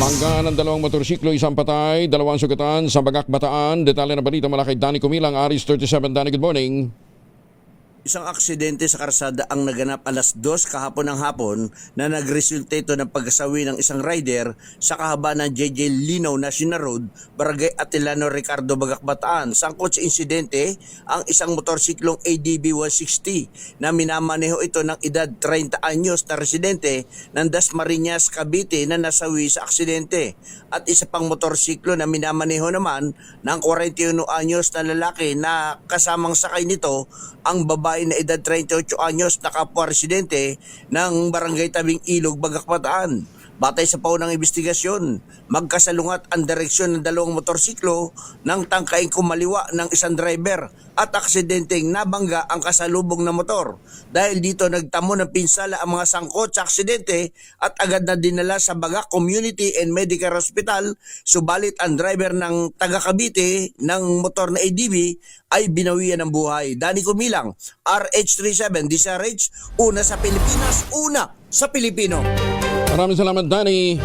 Banggaan ng dalawang motorsiklo, isang patay, dalawang sugatan sa Bagak, Bataan. Detalye na balita mula kay Danny Kumilang, Aris 37. Danny, good morning. Isang aksidente sa karsada ang naganap alas 2 kahapon ng hapon na nagresulta ito ng pagkasawi ng isang rider sa kahabaan ng JJ Linaw National Road, Barangay Atilano, Ricardo, Bagak, Bataan. Sangkot sa insidente ang isang motorsiklong ADB 160 na minamaneho ito ng edad 30 anyos na residente ng Dasmariñas, Cavite na nasawi sa aksidente. At isa pang motorsiklo na minamaneho naman ng 41 anyos na lalaki na kasamang sakay nito ang babae na edad 38 anyos na kapwa residente ng Barangay Tabing Ilog, Bagak, Bataan. Batay sa paunang investigasyon, magkasalungat ang direksyon ng dalawang motorsiklo nang tangkaing kumaliwa ng isang driver at aksidenteng nabangga ang kasalubong na motor. Dahil dito nagtamo ng pinsala ang mga sangkot sa aksidente at agad na dinala sa Bagak Community and Medical Hospital, subalit ang driver ng taga Cavite ng motor na ADB ay binawian ng buhay. Danny Kumilang, RH37, DZRH, una sa Pilipinas, una sa Pilipino. Maraming salamat, Danny.